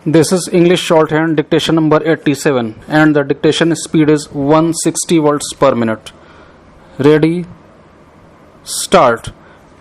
This is English Shorthand Dictation number 87 and the dictation speed is 160 words per minute. Ready? Start.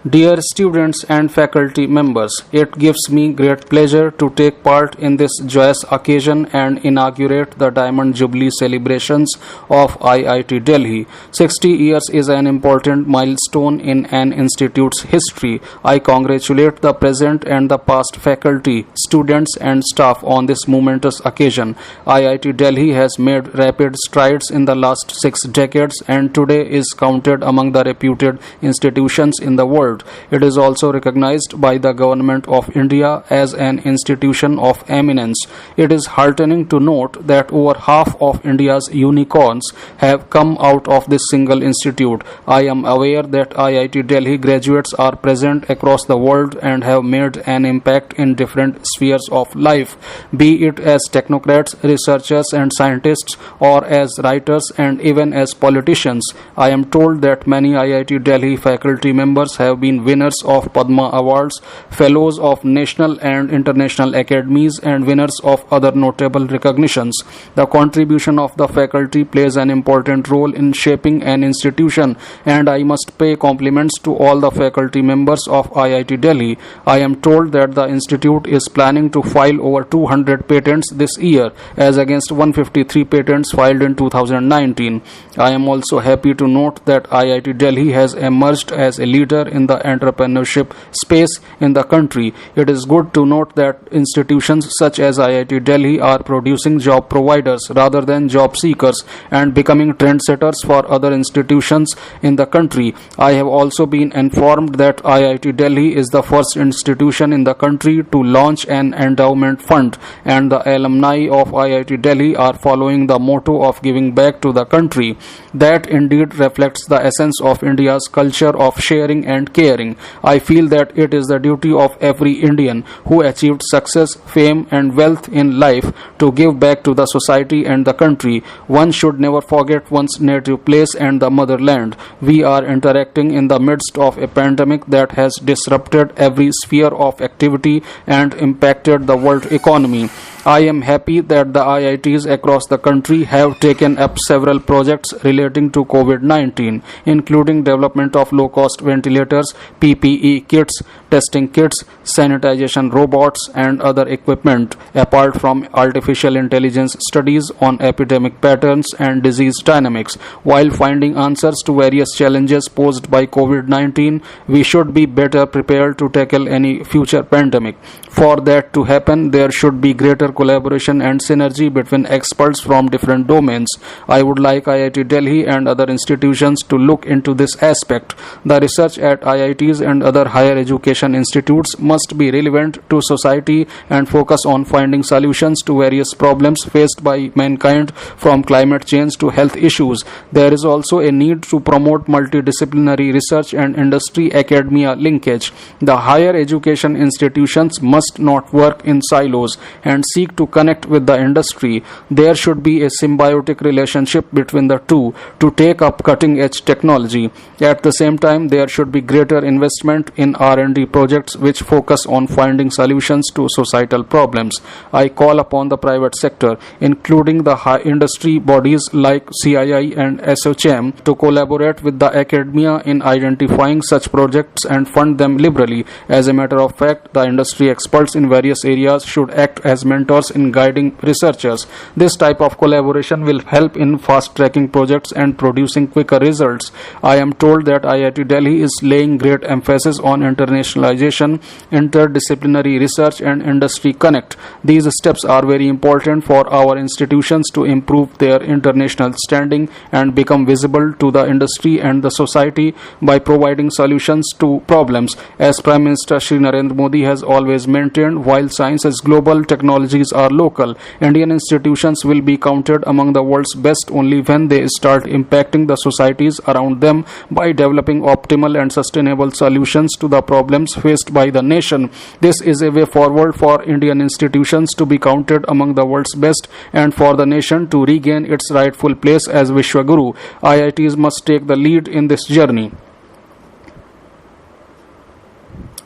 Dear students and faculty members, it gives me great pleasure to take part in this joyous occasion and inaugurate the Diamond Jubilee celebrations of IIT Delhi. 60 years is an important milestone in an institute's history. I congratulate the present and the past faculty, students and staff on this momentous occasion. IIT Delhi has made rapid strides in the last 6 decades and today is counted among the reputed institutions in the world. It is also recognized by the Government of India as an institution of eminence. It is heartening to note that over half of India's unicorns have come out of this single institute. I am aware that IIT Delhi graduates are present across the world and have made an impact in different spheres of life, be it as technocrats, researchers and scientists, or as writers and even as politicians. I am told that many IIT Delhi faculty members have been winners of Padma Awards, fellows of national and international academies, and winners of other notable recognitions. The contribution of the faculty plays an important role in shaping an institution, and I must pay compliments to all the faculty members of IIT Delhi. I am told that the institute is planning to file over 200 patents this year, as against 153 patents filed in 2019. I am also happy to note that IIT Delhi has emerged as a leader in the entrepreneurship space in the country. It is good to note that institutions such as IIT Delhi are producing job providers rather than job seekers and becoming trendsetters for other institutions in the country. I have also been informed that IIT Delhi is the first institution in the country to launch an endowment fund, and the alumni of IIT Delhi are following the motto of giving back to the country. That indeed reflects the essence of India's culture of sharing and caring. I feel that it is the duty of every Indian who achieved success, fame and wealth in life to give back to the society and the country. One should never forget one's native place and the motherland. We are interacting in the midst of a pandemic that has disrupted every sphere of activity and impacted the world economy. I am happy that the IITs across the country have taken up several projects relating to COVID-19, including development of low-cost ventilators, PPE kits, testing kits, sanitization robots, and other equipment, apart from artificial intelligence studies on epidemic patterns and disease dynamics. While finding answers to various challenges posed by COVID-19, we should be better prepared to tackle any future pandemic. For that to happen, there should be greater collaboration and synergy between experts from different domains. I would like IIT Delhi and other institutions to look into this aspect. The research at IITs and other higher education institutes must be relevant to society and focus on finding solutions to various problems faced by mankind, from climate change to health issues. There is also a need to promote multidisciplinary research and industry-academia linkage. The higher education institutions must not work in silos and seek to connect with the industry. There should be a symbiotic relationship between the two to take up cutting-edge technology. At the same time, there should be greater investment in R&D projects which focus on finding solutions to societal problems. I call upon the private sector, including the high industry bodies like CII and SOCHM, to collaborate with the academia in identifying such projects and fund them liberally. As a matter of fact, the industry experts in various areas should act as mentors in guiding researchers. This type of collaboration will help in fast-tracking projects and producing quicker results. I am told that IIT Delhi is laying great emphasis on internationalization, interdisciplinary research and industry connect. These steps are very important for our institutions to improve their international standing and become visible to the industry and the society by providing solutions to problems. As Prime Minister Shri Narendra Modi has always maintained, while science is global, technologies are local. Indian institutions will be counted among the world's best only when they start impacting the societies around them by developing optimal and sustainable solutions to the problems faced by the nation. This is a way forward for Indian institutions to be counted among the world's best and for the nation to regain its rightful place as Vishwaguru. IITs must take the lead in this journey.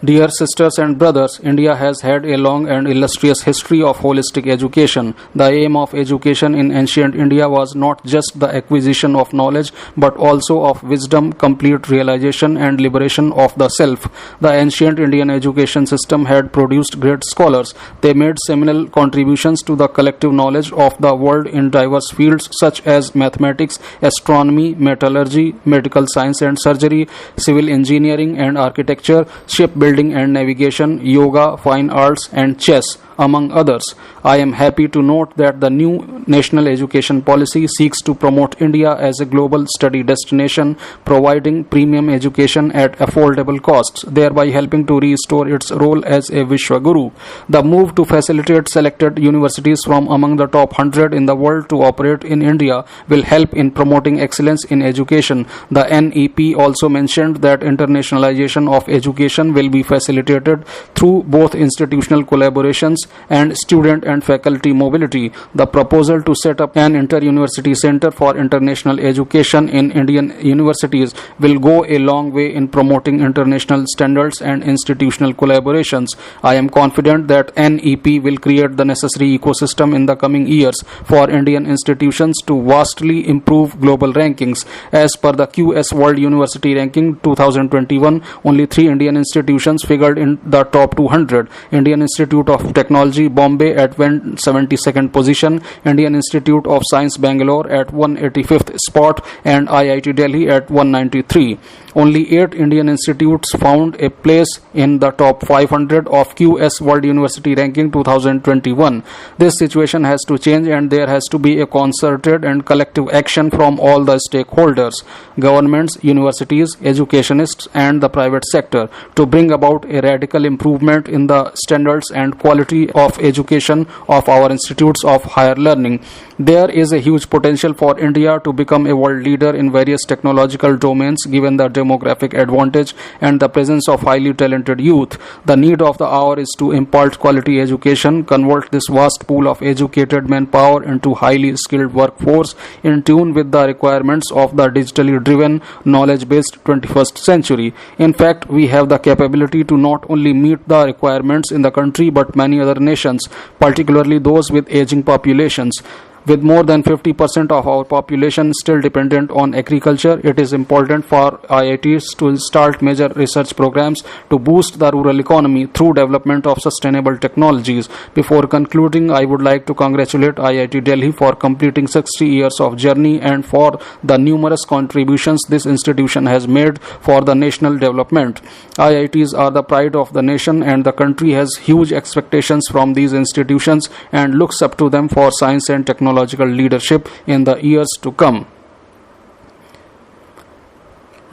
Dear sisters and brothers, India has had a long and illustrious history of holistic education. The aim of education in ancient India was not just the acquisition of knowledge but also of wisdom, complete realization, and liberation of the self. The ancient Indian education system had produced great scholars. They made seminal contributions to the collective knowledge of the world in diverse fields such as mathematics, astronomy, metallurgy, medical science and surgery, civil engineering and architecture, shipbuilding and navigation, yoga, fine arts, and chess, among others. I am happy to note that the new national education policy seeks to promote India as a global study destination, providing premium education at affordable costs, thereby helping to restore its role as a Vishwaguru. The move to facilitate selected universities from among the top 100 in the world to operate in India will help in promoting excellence in education. The NEP also mentioned that internationalization of education will be facilitated through both institutional collaborations and student and faculty mobility. The proposal to set up an inter-university center for international education in Indian universities will go a long way in promoting international standards and institutional collaborations. I am confident that NEP will create the necessary ecosystem in the coming years for Indian institutions to vastly improve global rankings. As per the QS World University Ranking 2021, only 3 Indian institutions figured in the top 200. Indian Institute of Technology, Bombay at 172nd position, Indian Institute of Science, Bangalore at 185th spot, and IIT Delhi at 193. Only 8 Indian institutes found a place in the top 500 of QS World University Ranking 2021. This situation has to change and there has to be a concerted and collective action from all the stakeholders, governments, universities, educationists and the private sector to bring about a radical improvement in the standards and quality of education of our institutes of higher learning. There is a huge potential for India to become a world leader in various technological domains given the demographic advantage and the presence of highly talented youth. The need of the hour is to impart quality education, convert this vast pool of educated manpower into highly skilled workforce in tune with the requirements of the digitally driven, knowledge-based 21st century. In fact, we have the capability to not only meet the requirements in the country but many other nations, particularly those with aging populations. With more than 50% of our population still dependent on agriculture, it is important for IITs to start major research programs to boost the rural economy through development of sustainable technologies. Before concluding, I would like to congratulate IIT Delhi for completing 60 years of journey and for the numerous contributions this institution has made for the national development. IITs are the pride of the nation and the country has huge expectations from these institutions and looks up to them for science and technological leadership in the years to come.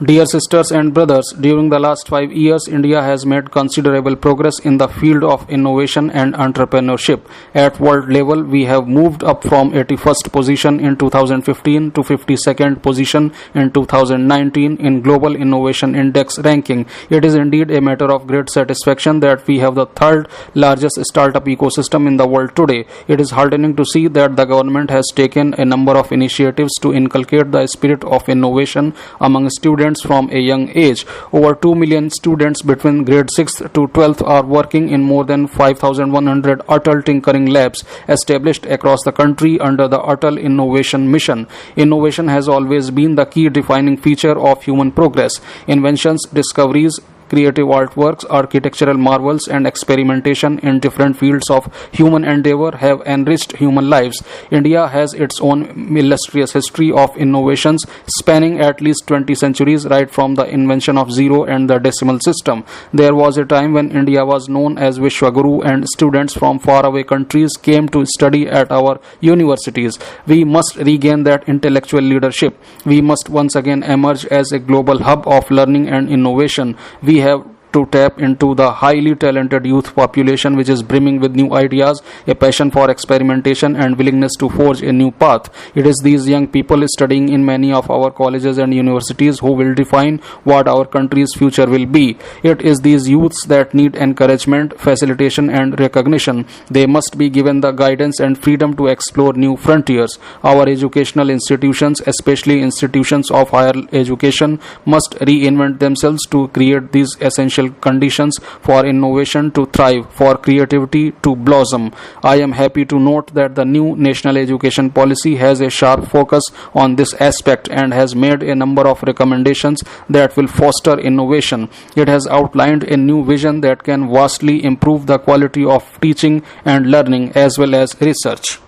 Dear sisters and brothers, during the last 5 years, India has made considerable progress in the field of innovation and entrepreneurship. At world level, we have moved up from 81st position in 2015 to 52nd position in 2019 in Global Innovation Index ranking. It is indeed a matter of great satisfaction that we have the third largest startup ecosystem in the world today. It is heartening to see that the government has taken a number of initiatives to inculcate the spirit of innovation among students from a young age. Over 2 million students between grade 6th to 12th are working in more than 5,100 Atal Tinkering Labs established across the country under the Atal Innovation Mission. Innovation has always been the key defining feature of human progress. Inventions, discoveries, creative artworks, architectural marvels, and experimentation in different fields of human endeavor have enriched human lives. India has its own illustrious history of innovations spanning at least 20 centuries, right from the invention of zero and the decimal system. There was a time when India was known as Vishwaguru and students from faraway countries came to study at our universities. We must regain that intellectual leadership. We must once again emerge as a global hub of learning and innovation. We have to tap into the highly talented youth population which is brimming with new ideas, a passion for experimentation and willingness to forge a new path. It is these young people studying in many of our colleges and universities who will define what our country's future will be. It is these youths that need encouragement, facilitation and recognition. They must be given the guidance and freedom to explore new frontiers. Our educational institutions, especially institutions of higher education, must reinvent themselves to create these essential educational conditions for innovation to thrive, for creativity to blossom. I am happy to note that the new national education policy has a sharp focus on this aspect and has made a number of recommendations that will foster innovation. It has outlined a new vision that can vastly improve the quality of teaching and learning as well as research.